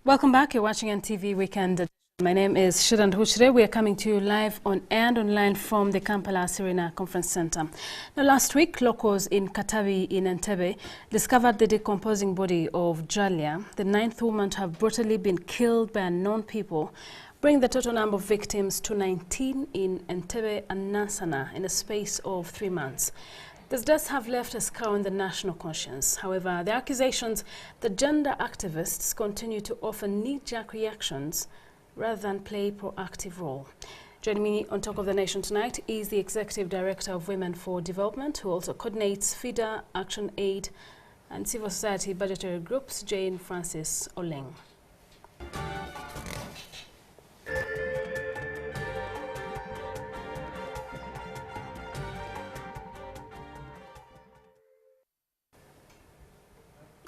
Welcome back. You're watching NTV Weekend. My name is Shiran Hushre. We are coming to you live on and online from the Kampala Serena Conference Center. Now, last week, locals in Katavi in Entebbe discovered the decomposing body of Jalia, the 9th woman to have brutally been killed by unknown people, bringing the total number of victims to 19 in Entebbe and Nansana in a space of 3 months. This does have left a scar on the national conscience. However, the accusations that gender activists continue to offer knee-jerk reactions rather than play a proactive role. Joining me on Talk of the Nation tonight is the Executive Director of Women for Development, who also coordinates FIDA, Action Aid, and civil society budgetary groups, Jane Francis Oleng.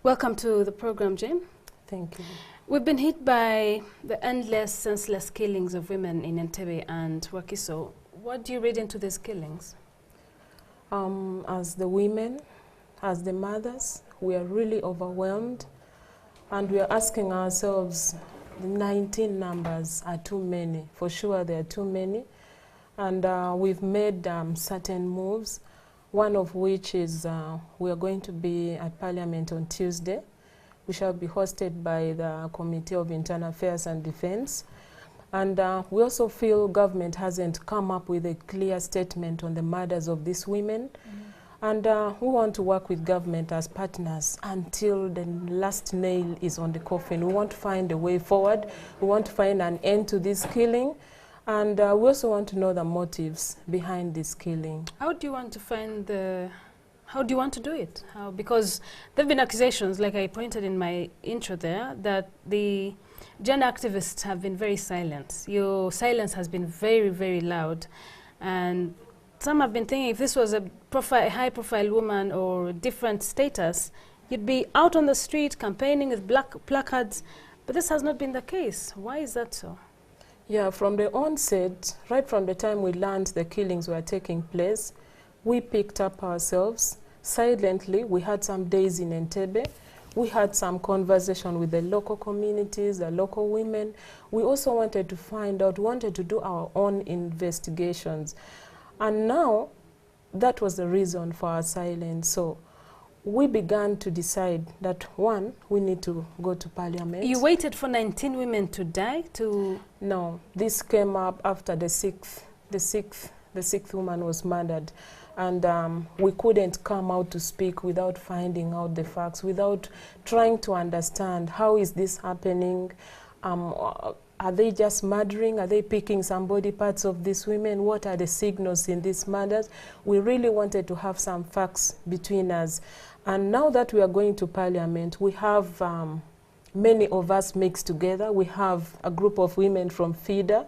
Welcome to the program, Jane. Thank you. We've been hit by the endless, senseless killings of women in Entebbe and Wakiso. What do you read into these killings? As the women, as the mothers, we are really overwhelmed, and we are asking ourselves, the 19 numbers are too many. For sure, they are too many. And we've made certain moves, one of which is we are going to be at Parliament on Tuesday. We shall be hosted by the Committee of Internal Affairs and Defense. And we also feel government hasn't come up with a clear statement on the murders of these women. And we want to work with government as partners until the last nail is on the coffin. We want to find a way forward. We want to find an end to this killing. And we also want to know the motives behind this killing. How do you want to find how do you want to do it? Because there have been accusations, like I pointed in my intro there, that the gender activists have been very silent. Your silence has been very, very loud. And some have been thinking if this was a high-profile woman or different status, you'd be out on the street campaigning with black placards. But this has not been the case. Why is that so? Yeah, from the onset, right from the time we learned the killings were taking place, we picked up ourselves. Silently, we had some days in Entebbe. We had some conversation with the local communities, the local women. We also wanted to find out, wanted to do our own investigations. And now, that was the reason for our silence. So we began to decide that, one, we need to go to Parliament. You waited for 19 women to die to... No, this came up after the sixth woman was murdered. And we couldn't come out to speak without finding out the facts, without trying to understand how is this happening. Are they just murdering? Are they picking some body parts of these women? What are the signals in these murders? We really wanted to have some facts between us. And now that we are going to Parliament, we have many of us mixed together. We have a group of women from FIDA.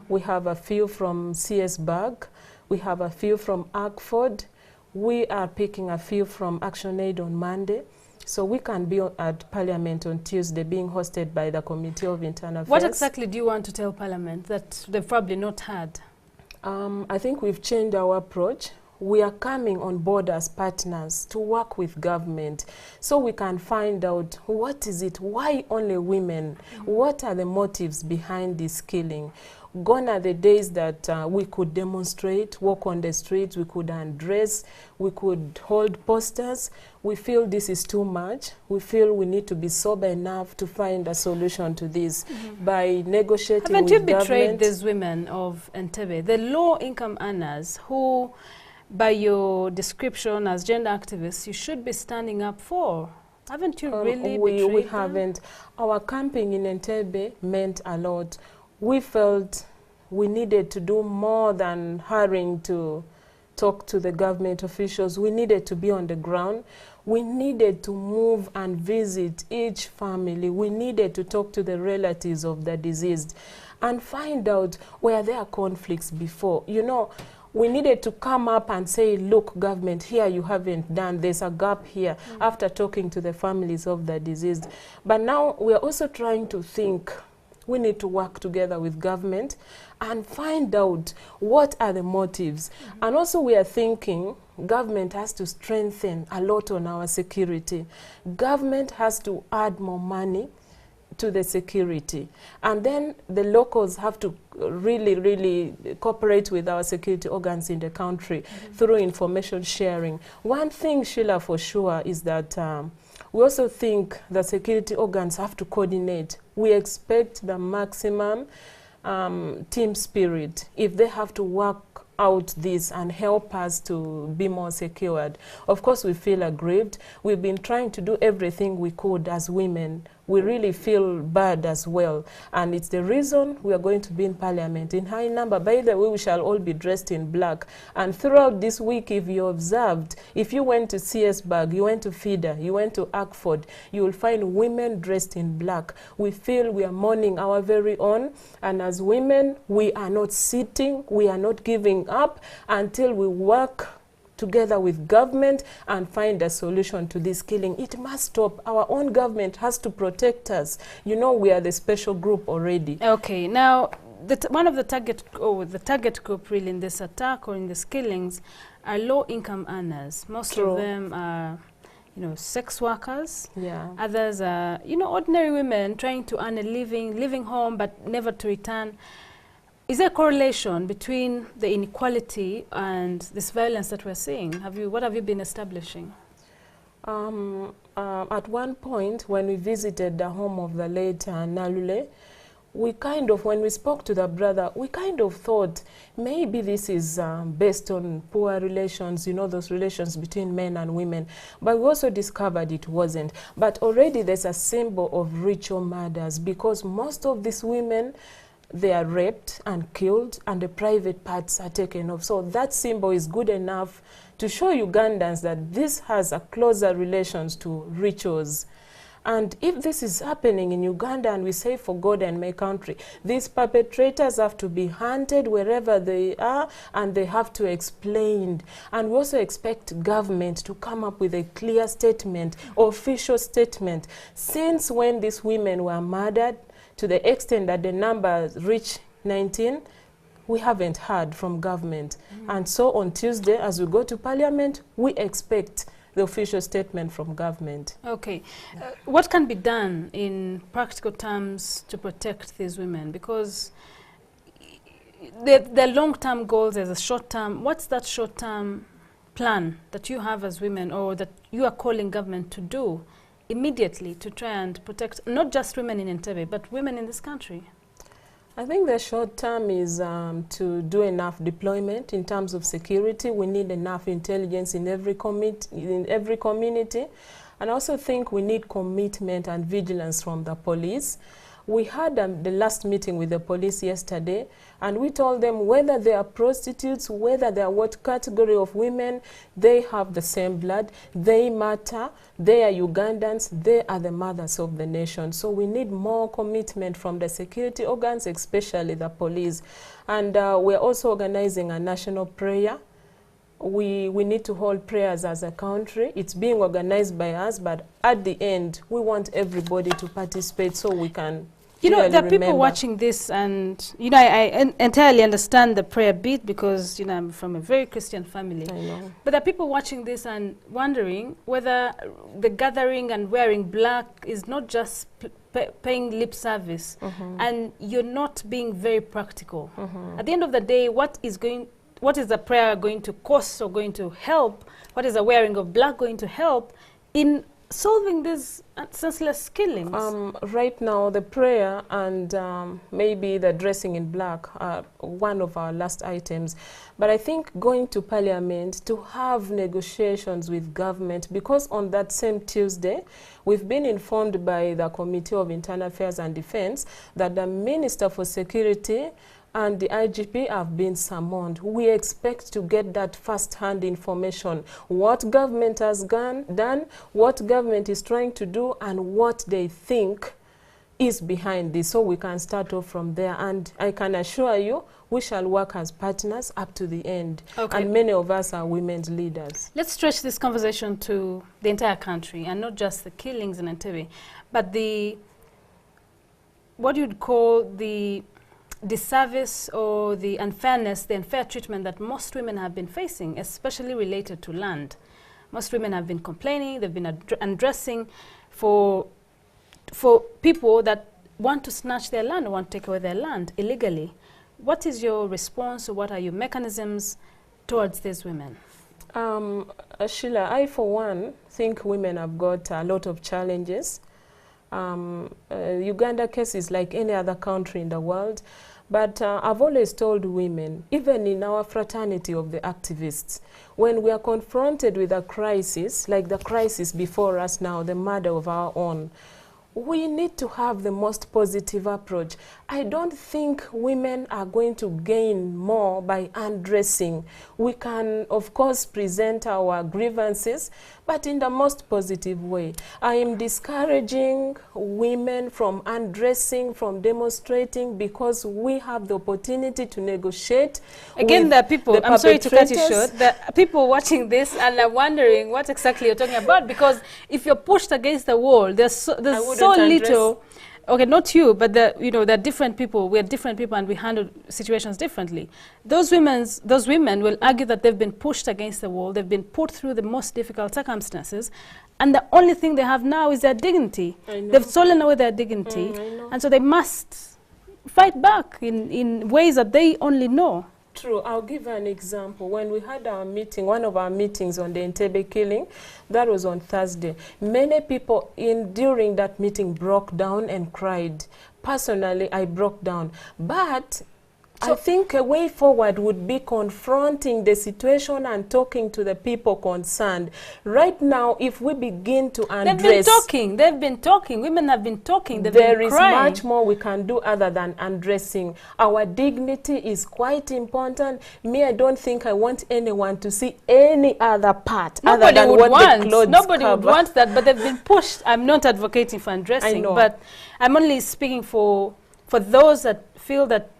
We have a few from CS-Berg. We have a few from Agford. We are picking a few from Action Aid on Monday. So we can be at Parliament on Tuesday, being hosted by the Committee of Internal Affairs. What exactly do you want to tell Parliament that they've probably not had? I think we've changed our approach. We are coming on board as partners to work with government so we can find out what is it, why only women, what are the motives behind this killing. Gone are the days that we could demonstrate, walk on the streets, we could undress, we could hold posters. We feel this is too much. We feel we need to be sober enough to find a solution to this by negotiating with government. Haven't you betrayed these women of Entebbe, the low-income earners who, by your description as gender activists, you should be standing up for? Haven't you really betrayed We them? haven't. Our camping in Entebbe meant a lot. We felt we needed to do more than hurrying to talk to the government officials. We needed to be on the ground. We needed to move and visit each family. We needed to talk to the relatives of the deceased and find out where there are conflicts before. You know, we needed to come up and say, look, government, here you haven't done, there's a gap here, after talking to the families of the deceased. But now we're also trying to think, we need to work together with government and find out what are the motives. And also we are thinking government has to strengthen a lot on our security. Government has to add more money to the security. And then the locals have to really cooperate with our security organs in the country through information sharing. One thing, Sheila, for sure is that we also think the security organs have to coordinate. We expect the maximum team spirit if they have to work out this and help us to be more secured. Of course, we feel aggrieved. We've been trying to do everything we could as women. We really feel bad as well. And it's the reason we are going to be in Parliament in high number. By the way, we shall all be dressed in black. And throughout this week, if you observed, if you went to CS-Bag, you went to Feeder, you went to Ackford, you will find women dressed in black. We feel we are mourning our very own. And as women, we are not sitting, we are not giving up until we work together with government and find a solution to this killing. It must stop. Our own government has to protect us. You know, we are the special group already. Okay, now one of the target group really in this attack or in these killings are low-income earners. Most True. of them are, you know, sex workers. Yeah. Others are, you know, ordinary women trying to earn a living home but never to return. Is there a correlation between the inequality and this violence that we're seeing? What have you been establishing? At one point, when we visited the home of the late Nalule, when we spoke to the brother, we kind of thought maybe this is based on poor relations, you know, those relations between men and women. But we also discovered it wasn't. But already there's a symbol of ritual murders because most of these women, they are raped and killed and the private parts are taken off. So that symbol is good enough to show Ugandans that this has a closer relations to rituals. And if this is happening in Uganda and we say for God and my country, these perpetrators have to be hunted wherever they are and they have to explain. And we also expect government to come up with a clear statement, official statement. Since when these women were murdered, to the extent that the numbers reach 19, we haven't heard from government. And so on Tuesday, as we go to Parliament, we expect the official statement from government. Okay. What can be done in practical terms to protect these women? Because the long-term goals, there's a short-term. What's that short-term plan that you have as women or that you are calling government to do immediately to try and protect not just women in Entebbe, but women in this country? I think the short term is to do enough deployment in terms of security. We need enough intelligence in every community. And I also think we need commitment and vigilance from the police. We had the last meeting with the police yesterday, and we told them whether they are prostitutes, whether they are what category of women, they have the same blood, they matter, they are Ugandans, they are the mothers of the nation. So we need more commitment from the security organs, especially the police. And we're also organizing a national prayer. We need to hold prayers as a country. It's being organized by us, but at the end, we want everybody to participate so we can there are people watching this, and I entirely understand the prayer bit because I'm from a very Christian family. I know. But there are people watching this and wondering whether the gathering and wearing black is not just paying lip service, and you're not being very practical. At the end of the day, what is the prayer going to cost or going to help? What is the wearing of black going to help in solving these senseless killings? Right now, the prayer and maybe the dressing in black are one of our last items. But I think going to Parliament to have negotiations with government, because on that same Tuesday, we've been informed by the Committee of Internal Affairs and Defense that the Minister for Security and the IGP have been summoned. We expect to get that first-hand information, what government has done, what government is trying to do, and what they think is behind this, so we can start off from there. And I can assure you, we shall work as partners up to the end. Okay. And many of us are women's leaders. Let's stretch this conversation to the entire country, and not just the killings in Entebbe, but what you'd call the disservice or the unfairness, the unfair treatment that most women have been facing, especially related to land. Most women have been complaining, they've been undressing for for people that want to snatch their land, or want to take away their land illegally. What is your response, or what are your mechanisms towards these women? Sheila, I for one think women have got a lot of challenges. Uganda case is like any other country in the world, but I've always told women, even in our fraternity of the activists, when we are confronted with a crisis, like the crisis before us now, the murder of our own, we need to have the most positive approach. I don't think women are going to gain more by undressing. We can, of course, present our grievances, but in the most positive way. I am discouraging women from undressing, from demonstrating, because we have the opportunity to negotiate. Again, there are people, I'm sorry to cut you short, there are people watching this and are wondering what exactly you're talking about, because if you're pushed against the wall, there's so little. Okay, not you, but there are different people. We are different people, and we handle situations differently. Those women will argue that they've been pushed against the wall. They've been put through the most difficult circumstances, and the only thing they have now is their dignity. They've stolen away their dignity, and so they must fight back in ways that they only know. True. I'll give an example. When we had our meeting, one of our meetings on the Entebbe killing, that was on Thursday. Many people during that meeting broke down and cried. Personally, I broke down. But I think a way forward would be confronting the situation and talking to the people concerned. Right now, if we begin to undress... They've been talking. Women have been talking. There is much more we can do other than undressing. Our dignity is quite important. Me, I don't think I want anyone to see any other part other than what the clothes Nobody cover. would want that, but they've been pushed. I'm not advocating for undressing, but I'm only speaking for those that feel that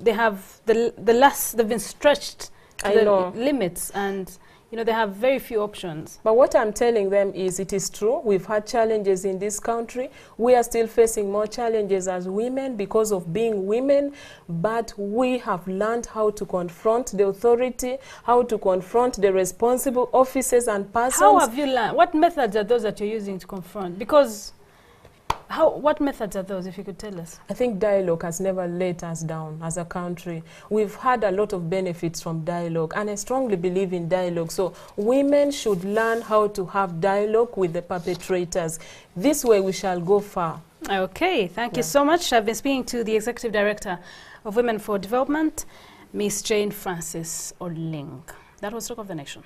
they have they've been stretched to the limits, and they have very few options. But what I'm telling them is, it is true, we've had challenges in this country. We are still facing more challenges as women because of being women, but we have learned how to confront the authority, how to confront the responsible officers and persons. How have you learned? What methods are those that you're using to confront? Because what methods are those, if you could tell us? I think dialogue has never let us down as a country. We've had a lot of benefits from dialogue, and I strongly believe in dialogue. So women should learn how to have dialogue with the perpetrators. This way we shall go far. Okay, thank you so much. I've been speaking to the Executive Director of Women for Development, Ms. Jane Francis Oling. That was Talk of the Nation.